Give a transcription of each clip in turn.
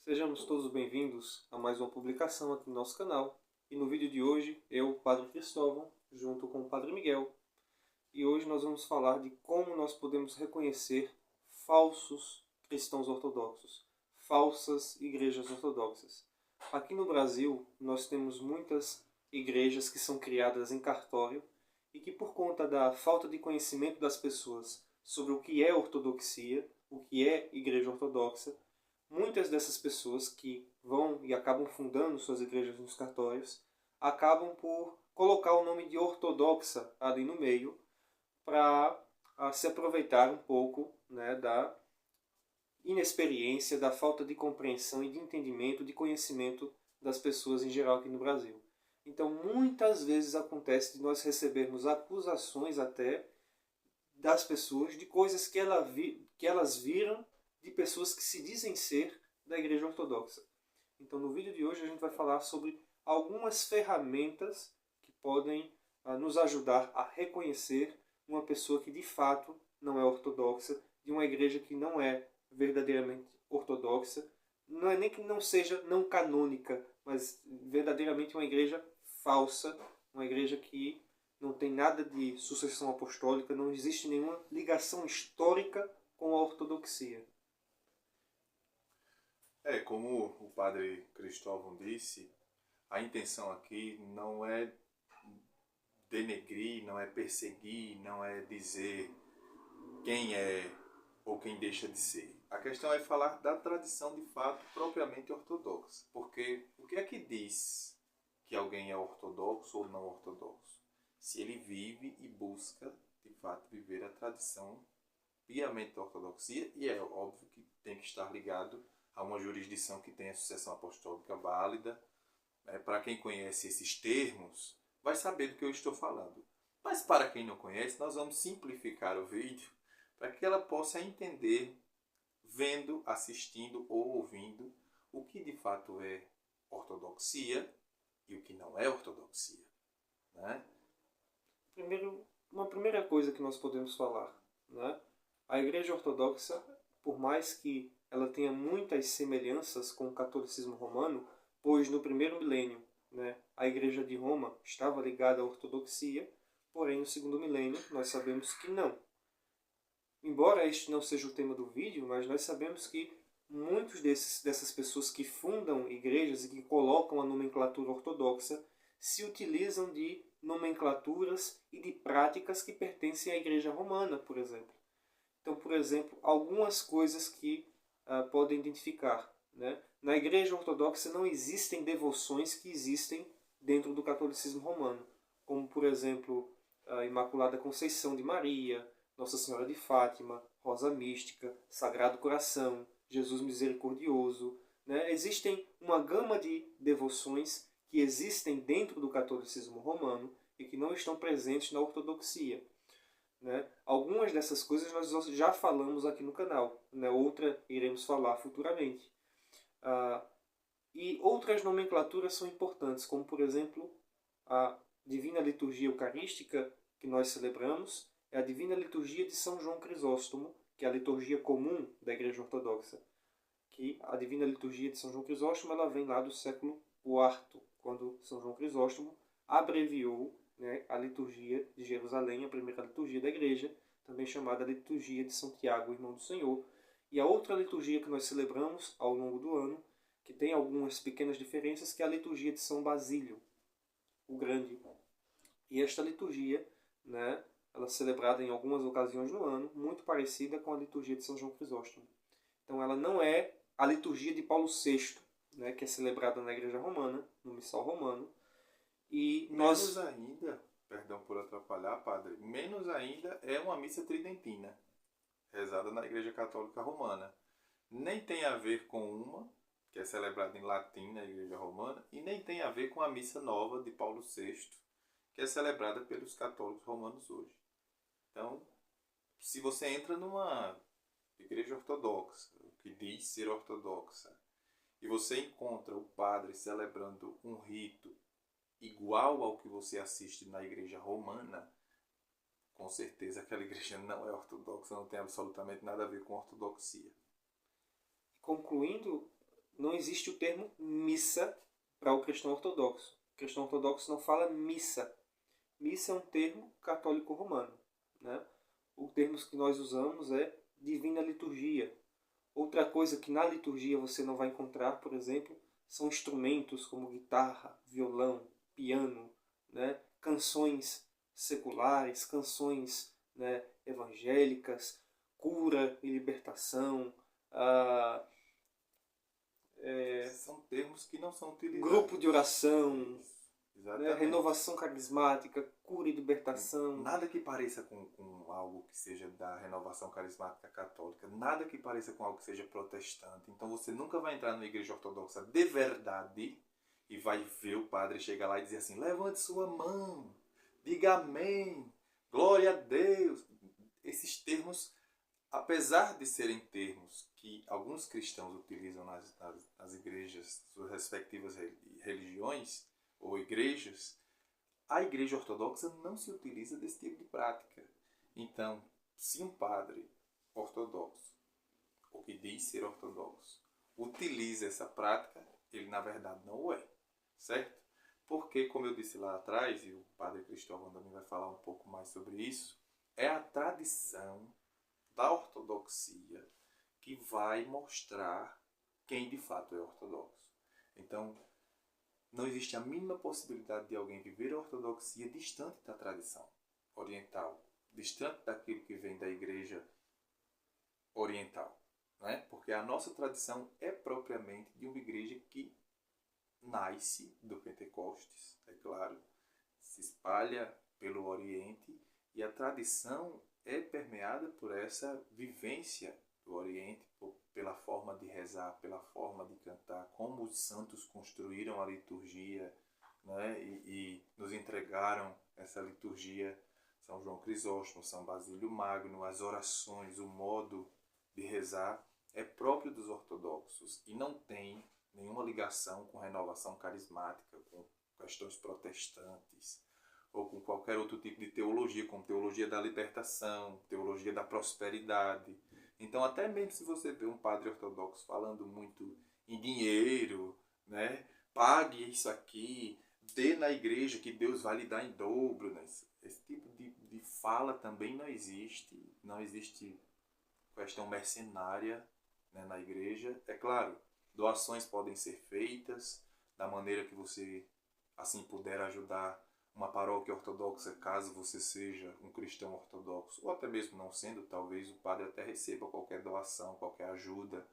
Sejamos todos bem-vindos a mais uma publicação aqui no nosso canal. E no vídeo de hoje, eu, Padre Cristóvão, junto com o Padre Miguel. E hoje nós vamos falar de como nós podemos reconhecer falsos cristãos ortodoxos, falsas igrejas ortodoxas. Aqui no Brasil, nós temos muitas igrejas que são criadas em cartório e que, por conta da falta de conhecimento das pessoas sobre o que é ortodoxia, o que é igreja ortodoxa, muitas dessas pessoas que vão e acabam fundando suas igrejas nos cartórios acabam por colocar o nome de ortodoxa ali no meio para se aproveitar um pouco, né, da inexperiência, da falta de compreensão e de entendimento, de conhecimento das pessoas em geral aqui no Brasil. Então, muitas vezes acontece de nós recebermos acusações até das pessoas de coisas que elas viram de pessoas que se dizem ser da Igreja Ortodoxa. Então, no vídeo de hoje, a gente vai falar sobre algumas ferramentas que podem nos ajudar a reconhecer uma pessoa que de fato não é ortodoxa, de uma igreja que não é verdadeiramente ortodoxa. Não é nem que não seja não canônica, mas verdadeiramente uma igreja falsa, uma igreja que não tem nada de sucessão apostólica, não existe nenhuma ligação histórica com a ortodoxia. Como o padre Cristóvão disse, a intenção aqui não é denegrir, não é perseguir, não é dizer quem é ou quem deixa de ser. A questão é falar da tradição de fato propriamente ortodoxa. Porque o que é que diz que alguém é ortodoxo ou não ortodoxo? Se ele vive e busca, de fato, viver a tradição piamente da ortodoxia, e é óbvio que tem que estar ligado a uma jurisdição que tenha sucessão apostólica válida. Para quem conhece esses termos, vai saber do que eu estou falando. Mas para quem não conhece, nós vamos simplificar o vídeo para que ela possa entender, vendo, assistindo ou ouvindo, o que de fato é ortodoxia e o que não é ortodoxia. Né? Uma primeira coisa que nós podemos falar, né? A Igreja Ortodoxa, por mais que ela tenha muitas semelhanças com o catolicismo romano, pois no primeiro milênio, né, a Igreja de Roma estava ligada à ortodoxia, porém no segundo milênio nós sabemos que não. Embora este não seja o tema do vídeo, mas nós sabemos que muitos dessas pessoas que fundam igrejas e que colocam a nomenclatura ortodoxa se utilizam de nomenclaturas e de práticas que pertencem à Igreja Romana, por exemplo. Então, por exemplo, algumas coisas que podem identificar. Né? Na Igreja Ortodoxa não existem devoções que existem dentro do catolicismo romano, como, por exemplo, a Imaculada Conceição de Maria, Nossa Senhora de Fátima, Rosa Mística, Sagrado Coração, Jesus Misericordioso. Né? Existem uma gama de devoções que existem dentro do catolicismo romano e que não estão presentes na ortodoxia. Né? Algumas dessas coisas nós já falamos aqui no canal, né? Outra iremos falar futuramente. E outras nomenclaturas são importantes, como por exemplo a Divina Liturgia Eucarística que nós celebramos, é a Divina Liturgia de São João Crisóstomo, que é a liturgia comum da Igreja Ortodoxa. Que a Divina Liturgia de São João Crisóstomo ela vem lá do século IV, quando São João Crisóstomo abreviou, né, a liturgia de Jerusalém, a primeira liturgia da Igreja, também chamada Liturgia de São Tiago, Irmão do Senhor. E a outra liturgia que nós celebramos ao longo do ano, que tem algumas pequenas diferenças, que é a liturgia de São Basílio, o Grande. E esta liturgia, né, ela é celebrada em algumas ocasiões no ano, muito parecida com a liturgia de São João Crisóstomo. Então ela não é a liturgia de Paulo VI, né, que é celebrada na Igreja Romana, no Missal Romano. E Menos ainda, perdão por atrapalhar, padre, menos ainda é uma missa tridentina, rezada na Igreja Católica Romana. Nem tem a ver com uma, que é celebrada em latim na Igreja Romana, e nem tem a ver com a missa nova de Paulo VI, que é celebrada pelos católicos romanos hoje. Então, se você entra numa igreja ortodoxa, que diz ser ortodoxa, e você encontra o padre celebrando um rito igual ao que você assiste na igreja romana, com certeza aquela igreja não é ortodoxa, não tem absolutamente nada a ver com ortodoxia. Concluindo, não existe o termo missa para o cristão ortodoxo. O cristão ortodoxo não fala missa. Missa é um termo católico romano, né? O termo que nós usamos é divina liturgia. Outra coisa que na liturgia você não vai encontrar, por exemplo, são instrumentos como guitarra, violão, piano, né? Canções seculares, canções, né, evangélicas, cura e libertação, São termos que não são utilizados. grupo de oração, né, Exatamente. renovação carismática, cura e libertação. Nada que pareça com algo que seja da renovação carismática católica, nada que pareça com algo que seja protestante. Então você nunca vai entrar numa igreja ortodoxa de verdade e vai ver o padre chegar lá e dizer assim: levante sua mão, diga amém, glória a Deus. Esses termos, apesar de serem termos que alguns cristãos utilizam nas igrejas, suas respectivas religiões ou igrejas, a igreja ortodoxa não se utiliza desse tipo de prática. Então, se um padre ortodoxo, ou que diz ser ortodoxo, utiliza essa prática, ele na verdade não o é, certo? Porque, como eu disse lá atrás, e o padre Cristóvão também vai falar um pouco mais sobre isso, é a tradição da ortodoxia que vai mostrar quem de fato é ortodoxo. Então, não existe a mínima possibilidade de alguém viver a ortodoxia distante da tradição oriental, distante daquilo que vem da igreja oriental, né? Porque a nossa tradição é propriamente de uma igreja que nasce do Pentecostes, é claro, se espalha pelo Oriente, e a tradição é permeada por essa vivência do Oriente, pela forma de rezar, pela forma de cantar, como os santos construíram a liturgia, né? E nos entregaram essa liturgia. São João Crisóstomo, São Basílio Magno, as orações, o modo de rezar é próprio dos ortodoxos e não tem nenhuma ligação com renovação carismática, com questões protestantes ou com qualquer outro tipo de teologia, como teologia da libertação, teologia da prosperidade. Então, até mesmo se você vê um padre ortodoxo falando muito em dinheiro, né? Pague isso aqui, dê na igreja que Deus vai lhe dar em dobro. Né? Esse tipo de fala também não existe. Não existe questão mercenária, né, na igreja. É claro, doações podem ser feitas da maneira que você assim puder ajudar uma paróquia ortodoxa, caso você seja um cristão ortodoxo, ou até mesmo não sendo, talvez o padre até receba qualquer doação, qualquer ajuda.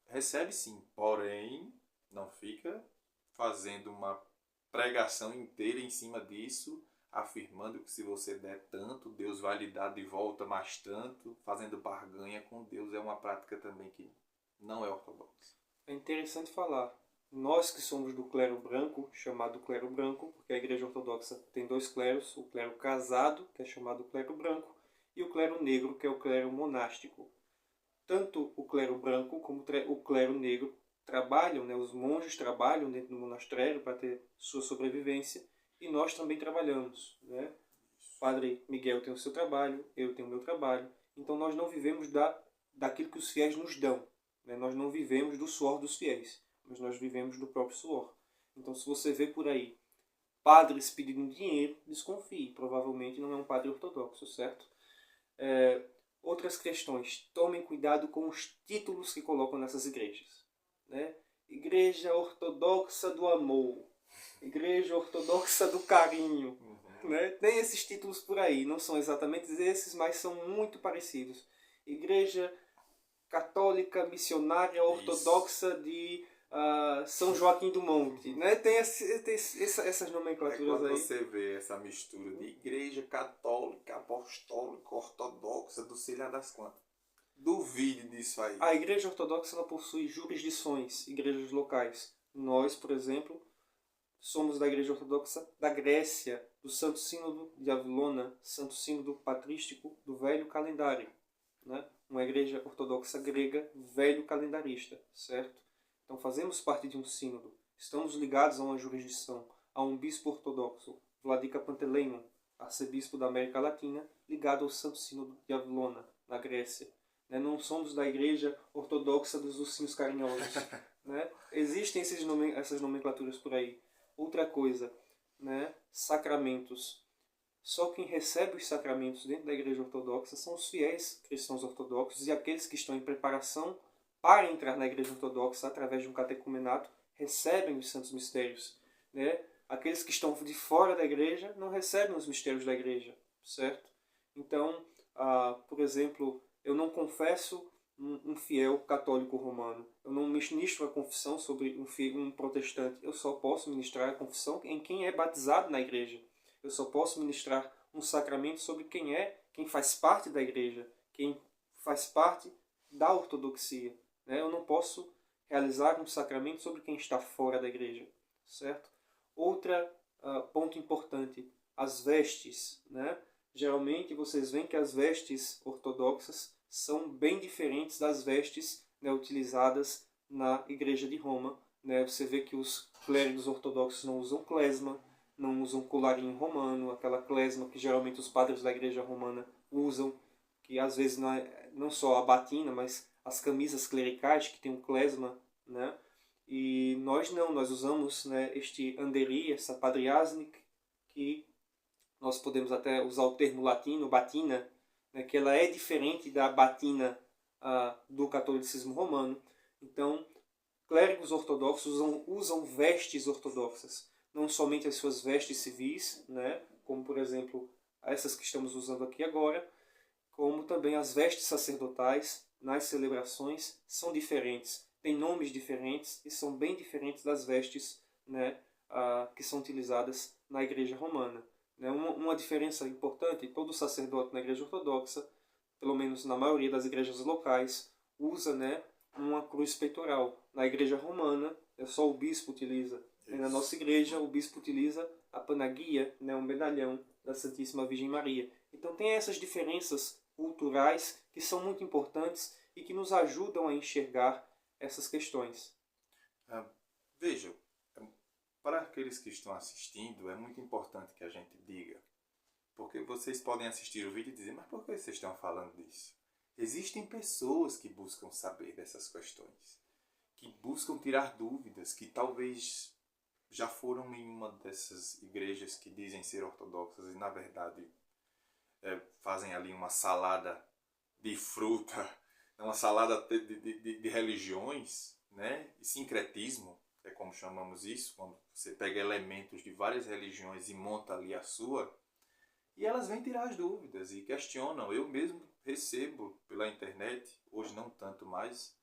Recebe sim, porém não fica fazendo uma pregação inteira em cima disso, afirmando que se você der tanto, Deus vai lhe dar de volta mais tanto, fazendo barganha com Deus. É uma prática também que não é ortodoxa. É interessante falar. Nós que somos do clero branco, chamado clero branco, porque a igreja ortodoxa tem dois cleros, o clero casado, que é chamado clero branco, e o clero negro, que é o clero monástico. Tanto o clero branco como o clero negro trabalham, né, os monges trabalham dentro do monastério para ter sua sobrevivência, e nós também trabalhamos. Né? O padre Miguel tem o seu trabalho, eu tenho o meu trabalho, então nós não vivemos daquilo que os fiéis nos dão. Né? Nós não vivemos do suor dos fiéis, mas nós vivemos do próprio suor. Então, se você vê por aí padres pedindo dinheiro, desconfie. Provavelmente não é um padre ortodoxo, certo? Outras questões. Tomem cuidado com os títulos que colocam nessas igrejas. Né? Igreja Ortodoxa do Amor. Igreja Ortodoxa do Carinho. Né? Tem esses títulos por aí. Não são exatamente esses, mas são muito parecidos. Igreja Católica Missionária Ortodoxa de São Joaquim do Monte, né? Tem essas nomenclaturas quando aí. Você vê essa mistura de igreja católica, apostólica, ortodoxa, do sei lá das quantas. Duvide disso aí. A igreja ortodoxa ela possui jurisdições, igrejas locais. Nós, por exemplo, somos da igreja ortodoxa da Grécia, do Santo Sínodo de Avilona, Santo Sínodo Patrístico do Velho Calendário. Né? Uma igreja ortodoxa grega velho calendarista, certo? Então fazemos parte de um sínodo, estamos ligados a uma jurisdição, a um bispo ortodoxo, Vladika Panteleimon, arcebispo da América Latina, ligado ao Santo Sínodo de Avilona, na Grécia. Né? Não somos da igreja ortodoxa dos ursinhos carinhosos. Né? existem essas nomenclaturas por aí. Outra coisa, né? Sacramentos. Só quem recebe os sacramentos dentro da Igreja Ortodoxa são os fiéis cristãos ortodoxos e aqueles que estão em preparação para entrar na Igreja Ortodoxa através de um catecumenato recebem os santos mistérios, né? Aqueles que estão de fora da Igreja não recebem os mistérios da Igreja, certo? Então, por exemplo, eu não confesso um fiel católico romano. Eu não ministro a confissão sobre um protestante. Eu só posso ministrar a confissão em quem é batizado na Igreja. Eu só posso ministrar um sacramento sobre quem faz parte da Igreja, quem faz parte da ortodoxia, né? Eu não posso realizar um sacramento sobre quem está fora da Igreja, certo? Outra ponto importante, as vestes, né? Geralmente vocês veem que as vestes ortodoxas são bem diferentes das vestes, né, utilizadas na Igreja de Roma, né? Você vê que os clérigos ortodoxos não usam klezma, não usam colarinho romano, aquela klezma que geralmente os padres da Igreja Romana usam, que às vezes não só a batina, mas as camisas clericais que tem um klezma, né? E nós não, nós usamos, né, este anderi, essa padriasnik, que nós podemos até usar o termo latino, batina, né, que ela é diferente da batina do catolicismo romano. Então, clérigos ortodoxos usam vestes ortodoxas, não somente as suas vestes civis, né, como por exemplo essas que estamos usando aqui agora, como também as vestes sacerdotais nas celebrações são diferentes, têm nomes diferentes e são bem diferentes das vestes, né, que são utilizadas na Igreja Romana. Uma diferença importante, todo sacerdote na Igreja Ortodoxa, pelo menos na maioria das igrejas locais, usa, né, uma cruz peitoral. Na Igreja Romana, só o bispo utiliza. Na nossa igreja, o bispo utiliza a panagia, né, um medalhão da Santíssima Virgem Maria. Então tem essas diferenças culturais que são muito importantes e que nos ajudam a enxergar essas questões. Vejam, para aqueles que estão assistindo, é muito importante que a gente diga, porque vocês podem assistir o vídeo e dizer, mas por que vocês estão falando disso? Existem pessoas que buscam saber dessas questões, que buscam tirar dúvidas, que talvez já foram em uma dessas igrejas que dizem ser ortodoxas e na verdade fazem ali uma salada de fruta, uma salada de religiões, né? E sincretismo, é como chamamos isso, quando você pega elementos de várias religiões e monta ali a sua, e elas vêm tirar as dúvidas e questionam. Eu mesmo recebo pela internet, hoje não tanto mais,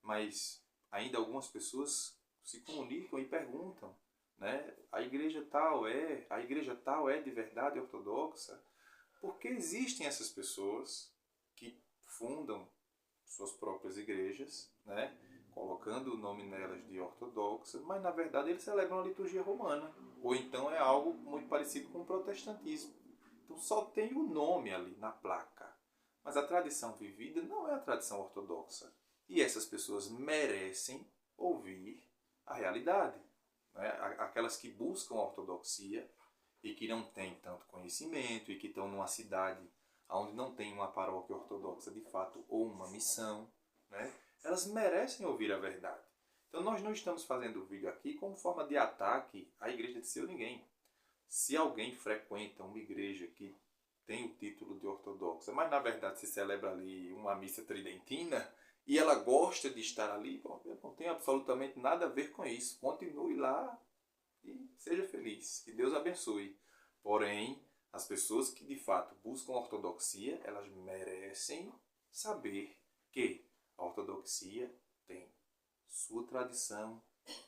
mas ainda algumas pessoas se comunicam e perguntam, né? A igreja tal é de verdade ortodoxa? Porque existem essas pessoas que fundam suas próprias igrejas, né? Colocando o nome nelas de ortodoxa, mas na verdade eles celebram a liturgia romana, ou então é algo muito parecido com o protestantismo. Então só tem o nome ali na placa, mas a tradição vivida não é a tradição ortodoxa. E essas pessoas merecem ouvir a realidade, né? Aquelas que buscam a ortodoxia e que não têm tanto conhecimento e que estão numa cidade onde não tem uma paróquia ortodoxa de fato ou uma missão, né? Elas merecem ouvir a verdade. Então nós não estamos fazendo o vídeo aqui como forma de ataque à igreja de seu ninguém. Se alguém frequenta uma igreja que tem o título de ortodoxa, mas na verdade se celebra ali uma missa tridentina e ela gosta de estar ali, bom, eu não tenho absolutamente nada a ver com isso. Continue lá e seja feliz. Que Deus abençoe. Porém, as pessoas que de fato buscam a ortodoxia, elas merecem saber que a ortodoxia tem sua tradição,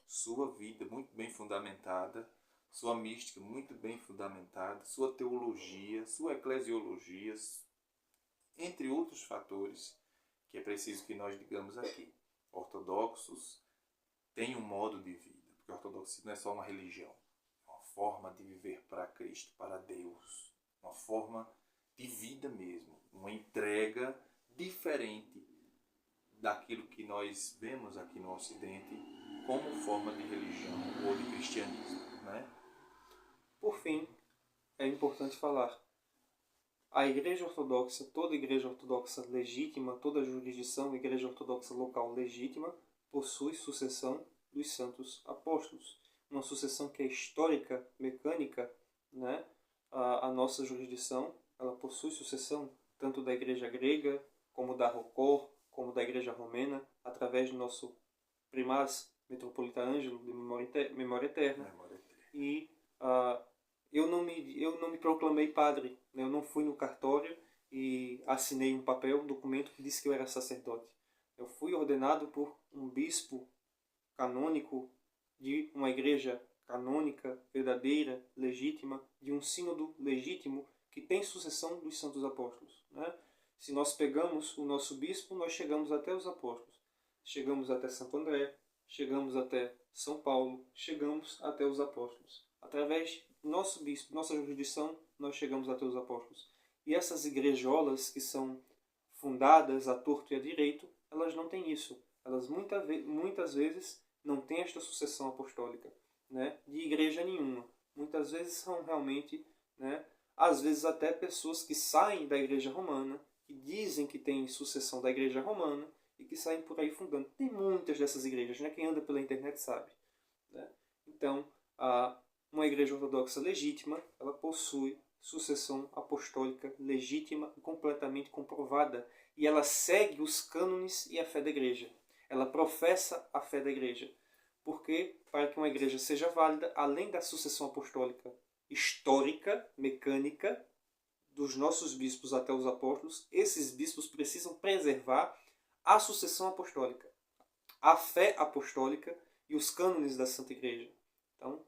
sua vida muito bem fundamentada, sua mística muito bem fundamentada, sua teologia, sua eclesiologia, entre outros fatores que é preciso que nós digamos aqui. Ortodoxos têm um modo de vida, porque a ortodoxia não é só uma religião, é uma forma de viver para Cristo, para Deus, uma forma de vida mesmo, uma entrega diferente daquilo que nós vemos aqui no Ocidente como forma de religião ou de cristianismo, né? Por fim, é importante falar, a Igreja Ortodoxa, toda Igreja Ortodoxa legítima, toda jurisdição, Igreja Ortodoxa local legítima, possui sucessão dos santos apóstolos. Uma sucessão que é histórica, mecânica, né? A nossa jurisdição, ela possui sucessão tanto da igreja grega, como da Rocor, como da igreja romana, através do nosso primaz metropolita Ângelo, de memória eterna. E eu não me proclamei padre, né? Eu não fui no cartório e assinei um papel, um documento que disse que eu era sacerdote. Eu fui ordenado por um bispo canônico de uma igreja canônica, verdadeira, legítima, de um sínodo legítimo que tem sucessão dos santos apóstolos, né? Se nós pegamos o nosso bispo, nós chegamos até os apóstolos. Chegamos até Santo André, chegamos até São Paulo, chegamos até os apóstolos. Através do nosso bispo, nossa jurisdição, nós chegamos até os apóstolos. E essas igrejolas que são fundadas à torto e à direito, elas não têm isso. Elas muitas vezes não têm esta sucessão apostólica, né, de igreja nenhuma. Muitas vezes são realmente, né, às vezes até pessoas que saem da igreja romana, que dizem que têm sucessão da igreja romana e que saem por aí fundando. Tem muitas dessas igrejas, né? Quem anda pela internet sabe, né? Então, uma igreja ortodoxa legítima, ela possui sucessão apostólica legítima e completamente comprovada. E ela segue os cânones e a fé da igreja. Ela professa a fé da igreja. Porque, para que uma igreja seja válida, além da sucessão apostólica histórica, mecânica, dos nossos bispos até os apóstolos, esses bispos precisam preservar a sucessão apostólica, a fé apostólica e os cânones da Santa Igreja. Então,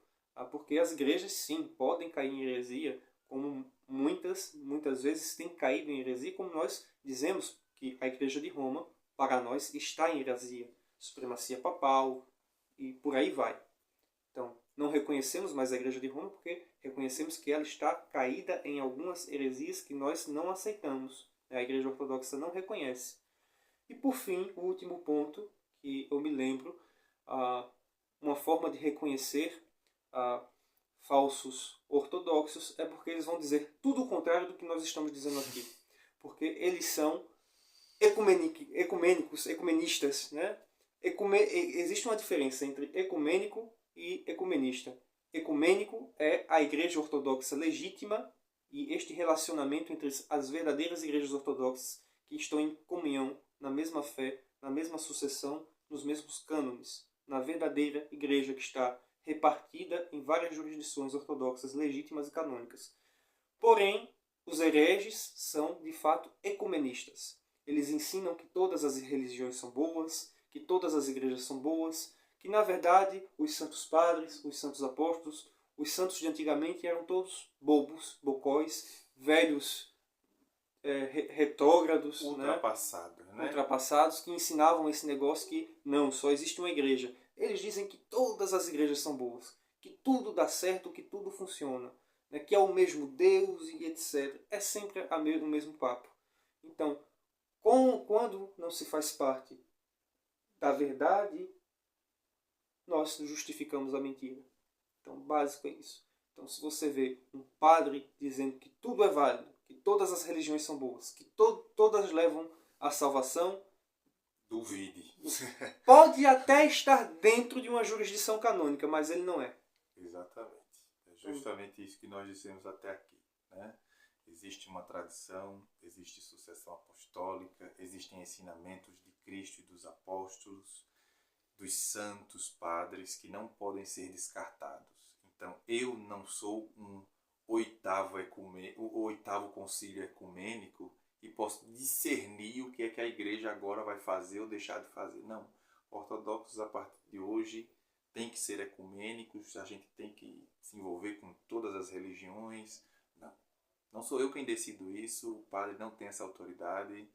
porque as igrejas, sim, podem cair em heresia, como muitas vezes têm caído em heresia, como nós dizemos que a Igreja de Roma, para nós, está em heresia. Supremacia papal e por aí vai. Então, não reconhecemos mais a Igreja de Roma porque reconhecemos que ela está caída em algumas heresias que nós não aceitamos. A Igreja Ortodoxa não reconhece. E por fim, o último ponto que eu me lembro, uma forma de reconhecer falsos ortodoxos é porque eles vão dizer tudo o contrário do que nós estamos dizendo aqui. Porque eles são ecumenistas, né? Existe uma diferença entre ecumênico e ecumenista. Ecumênico é a igreja ortodoxa legítima e este relacionamento entre as verdadeiras igrejas ortodoxas que estão em comunhão, na mesma fé, na mesma sucessão, nos mesmos cânones, na verdadeira igreja que está repartida em várias jurisdições ortodoxas legítimas e canônicas. Porém, os hereges são, de fato, ecumenistas. Eles ensinam que todas as religiões são boas, que todas as igrejas são boas, que, na verdade, os santos padres, os santos apóstolos, os santos de antigamente eram todos bobos, bocóis, velhos, retrógrados, ultrapassados, que ensinavam esse negócio que não, só existe uma igreja. Eles dizem que todas as igrejas são boas, que tudo dá certo, que tudo funciona, né, que é o mesmo Deus e etc. É sempre o mesmo papo. Então, quando não se faz parte da verdade, nós justificamos a mentira. Então, básico é isso. Então, se você vê um padre dizendo que tudo é válido, que todas as religiões são boas, que todas levam à salvação, duvide. Pode até estar dentro de uma jurisdição canônica, mas ele não é. Exatamente. É justamente isso que nós dissemos até aqui, né? Existe uma tradição, existe sucessão apostólica, existem ensinamentos de Cristo e dos apóstolos, dos santos padres que não podem ser descartados. Então, eu não sou um oitavo concílio ecumênico e posso discernir o que é que a igreja agora vai fazer ou deixar de fazer. Não. Ortodoxos, a partir de hoje, tem que ser ecumênicos, a gente tem que se envolver com todas as religiões. Não sou eu quem decido isso, o padre não tem essa autoridade,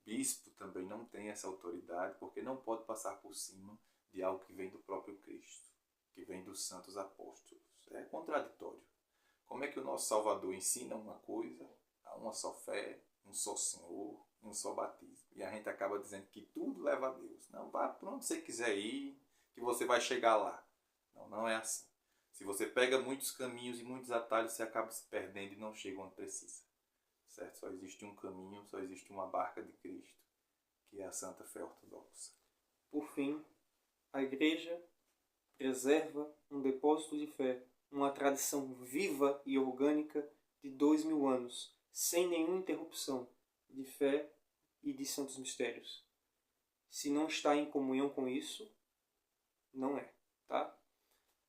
bispo também não tem essa autoridade, porque não pode passar por cima de algo que vem do próprio Cristo, que vem dos santos apóstolos. É contraditório. Como é que o nosso Salvador ensina uma coisa, há uma só fé, um só Senhor, um só batismo, e a gente acaba dizendo que tudo leva a Deus. Não, vá para onde você quiser ir, que você vai chegar lá. Não é assim. Se você pega muitos caminhos e muitos atalhos, você acaba se perdendo e não chega onde precisa. Certo? Só existe um caminho, só existe uma barca de Cristo, que é a Santa Fé Ortodoxa. Por fim, a Igreja preserva um depósito de fé, uma tradição viva e orgânica de 2000 anos, sem nenhuma interrupção, de fé e de santos mistérios. Se não está em comunhão com isso, não é, tá?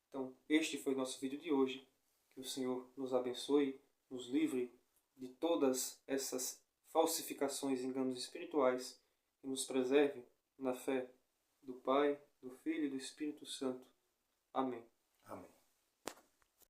Então, este foi o nosso vídeo de hoje. Que o Senhor nos abençoe, nos livre de todas essas falsificações e enganos espirituais e nos preserve na fé do Pai, do Filho e do Espírito Santo. Amém.